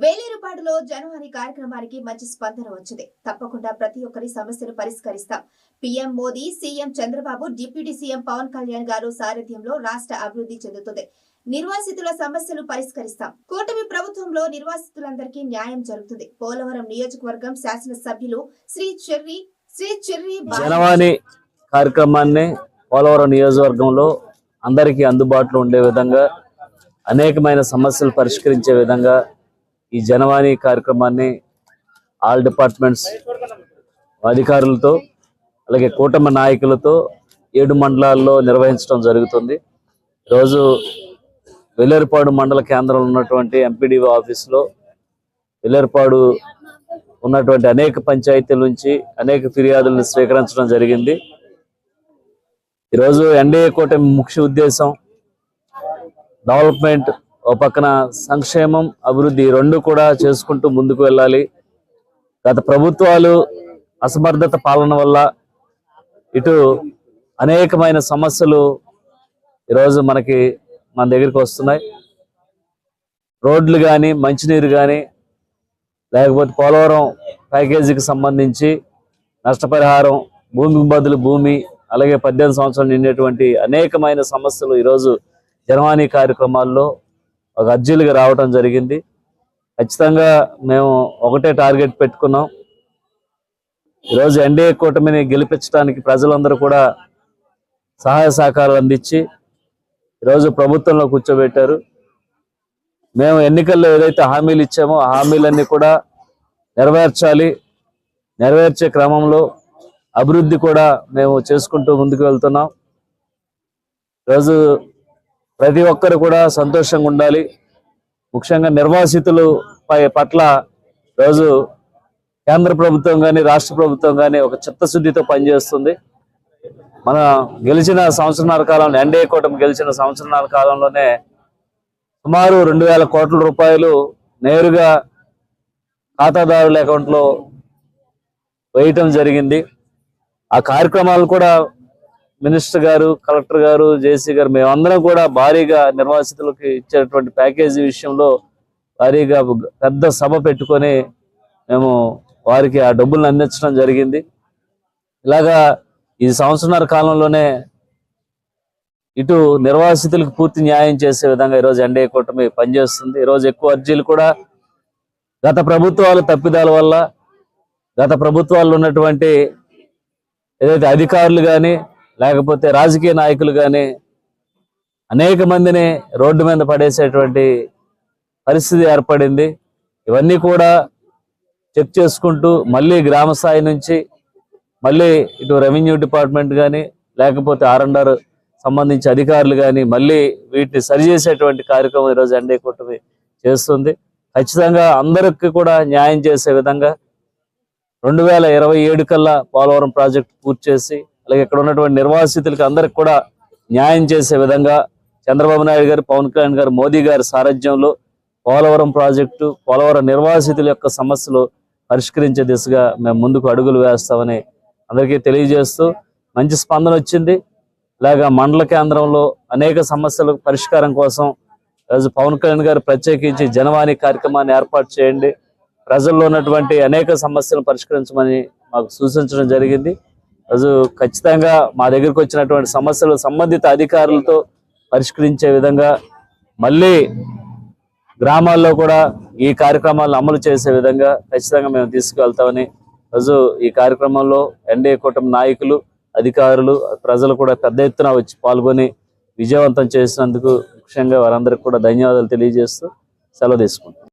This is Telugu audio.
వేలేరుపాడులో జనవరి కార్యక్రమానికి మంచి స్పందన వచ్చింది. తప్పకుండా ప్రతి ఒక్కరి సమస్యను పరిష్కరిస్తాం. PM Modi, CM Chandrababu, deputy CM Pawan Kalyan గారు సారథ్యంలో రాష్ట్ర అభివృద్ధి చెందుతుంది. నిర్వాసితుల సమస్యలు పరిష్కరిస్తాం. కూటమి ప్రభుత్వంలో నిర్వాసితులందరికీ న్యాయం జరుగుతుంది. పోలవరం నియోజకవర్గం శాసనసభ్యులు శ్రీ చెర్రి జనవాణి కార్యక్రమాన్ని పోలవరం నియోజకవర్గంలో అందరికీ అందుబాటులో ఉండే విధంగా, అనేకమైన సమస్యలు పరిష్కరించే విధంగా ఈ జనవాణి కార్యక్రమాన్ని ఆల్ డిపార్ట్మెంట్స్ అధికారులతో అలాగే కూటమి నాయకులతో 7 మండలాల్లో నిర్వహించడం జరుగుతుంది. ఈరోజు వేలేరుపాడు మండల కేంద్రంలో ఉన్నటువంటి ఎంపీడీఓ ఆఫీసులో వేలేరుపాడు ఉన్నటువంటి అనేక పంచాయతీల నుంచి అనేక ఫిర్యాదులను స్వీకరించడం జరిగింది. ఈరోజు ఎన్డీఏ కూటమి ముఖ్య ఉద్దేశం డెవలప్మెంట్, ఓ పక్కన సంక్షేమం, అభివృద్ధి రెండు కూడా చేసుకుంటూ ముందుకు వెళ్ళాలి. గత ప్రభుత్వాలు అసమర్థత పాలన వల్ల ఇటు అనేకమైన సమస్యలు ఈరోజు మన దగ్గరికి వస్తున్నాయి. రోడ్లు కానీ, మంచినీరు కానీ, లేకపోతే పోలవరం ప్యాకేజీకి సంబంధించి నష్టపరిహారం, భూమికి బదులు భూమి, అలాగే 18 సంవత్సరాలు నిండేటువంటి అనేకమైన సమస్యలు ఈరోజు జనవాణి కార్యక్రమాల్లో ఒక అర్జీలుగా రావడం జరిగింది. ఖచ్చితంగా మేము ఒకటే టార్గెట్ పెట్టుకున్నాం. ఈరోజు ఎన్డీఏ కూటమిని గెలిపించడానికి ప్రజలందరూ కూడా సహాయ సహకారాలు అందించి ఈరోజు ప్రభుత్వంలో కూర్చోబెట్టారు. మేము ఎన్నికల్లో ఏదైతే హామీలు ఇచ్చామో ఆ హామీలన్నీ కూడా నెరవేర్చాలి. నెరవేర్చే క్రమంలో అభివృద్ధి కూడా మేము చేసుకుంటూ ముందుకు వెళ్తున్నాం. ఈరోజు ప్రతి ఒక్కరు కూడా సంతోషంగా ఉండాలి. ముఖ్యంగా నిర్వాసితులు పట్ల రోజు కేంద్ర ప్రభుత్వం కానీ, రాష్ట్ర ప్రభుత్వం కానీ ఒక చిత్తశుద్ధితో పనిచేస్తుంది. మన గెలిచిన సంవత్సరాల కాలంలో, ఎన్డీఏ కూటమి గెలిచిన సంవత్సరాల కాలంలోనే సుమారు 2000 కోట్ల రూపాయలు నేరుగా ఖాతాదారుల అకౌంట్లో వేయటం జరిగింది. ఆ కార్యక్రమాలు కూడా మినిస్టర్ గారు, కలెక్టర్ గారు, జేసీ గారు, మేమందరం కూడా భారీగా నిర్వాసితులకు ఇచ్చేటువంటి ప్యాకేజీ విషయంలో భారీగా పెద్ద సభ పెట్టుకొని మేము వారికి ఆ డబ్బులను అందించడం జరిగింది. ఇలాగా ఈ సంవత్సరాల కాలంలోనే ఇటు నిర్వాసితులకు పూర్తి న్యాయం చేసే విధంగా ఈరోజు ఎన్డీఏ కూటమి పనిచేస్తుంది. ఈరోజు ఎక్కువ అర్జీలు కూడా గత ప్రభుత్వాల తప్పిదాల వల్ల, గత ప్రభుత్వాల్లో ఉన్నటువంటి ఏదైతే అధికారులు కానీ, లేకపోతే రాజకీయ నాయకులు కానీ అనేక మందిని రోడ్డు మీద పడేసేటువంటి పరిస్థితి ఏర్పడింది. ఇవన్నీ కూడా చెక్ చేసుకుంటూ మళ్ళీ గ్రామ స్థాయి నుంచి మళ్ళీ ఇటు రెవెన్యూ డిపార్ట్మెంట్ కానీ, లేకపోతే R&R సంబంధించి అధికారులు కానీ మళ్ళీ వీటిని సరిచేసేటువంటి కార్యక్రమం ఈరోజు ఎన్డీఏ కూటమి చేస్తుంది. ఖచ్చితంగా అందరికీ కూడా న్యాయం చేసే విధంగా 2027 కల్లా పోలవరం ప్రాజెక్టు పూర్తి చేసి, అలాగే ఇక్కడ ఉన్నటువంటి నిర్వాసితులకి అందరికి కూడా న్యాయం చేసే విధంగా చంద్రబాబు నాయుడు గారు, పవన్ కళ్యాణ్ గారు, మోదీ గారి సారథ్యంలో పోలవరం ప్రాజెక్టు, పోలవరం నిర్వాసితుల యొక్క సమస్యలు పరిష్కరించే దిశగా మేము ముందుకు అడుగులు వేస్తామని అందరికీ తెలియజేస్తూ, మంచి స్పందన వచ్చింది. ఇలాగా మండల కేంద్రంలో అనేక సమస్యల పరిష్కారం కోసం రోజు పవన్ కళ్యాణ్ గారు ప్రత్యేకించి జనవాణి కార్యక్రమాన్ని ఏర్పాటు చేయండి, ప్రజల్లో ఉన్నటువంటి అనేక సమస్యలను పరిష్కరించమని మాకు సూచించడం జరిగింది. రోజు ఖచ్చితంగా మా దగ్గరికి వచ్చినటువంటి సమస్యలు సంబంధిత అధికారులతో పరిష్కరించే విధంగా, మళ్ళీ గ్రామాల్లో కూడా ఈ కార్యక్రమాలను అమలు చేసే విధంగా ఖచ్చితంగా మేము తీసుకువెళ్తామని రోజు ఈ కార్యక్రమంలో ఎన్డీఏ కూటమి నాయకులు, అధికారులు, ప్రజలు కూడా పెద్ద ఎత్తున వచ్చి పాల్గొని విజయవంతం చేసినందుకు ముఖ్యంగా వారందరికీ కూడా ధన్యవాదాలు తెలియజేస్తూ సెలవు తీసుకుంటాం.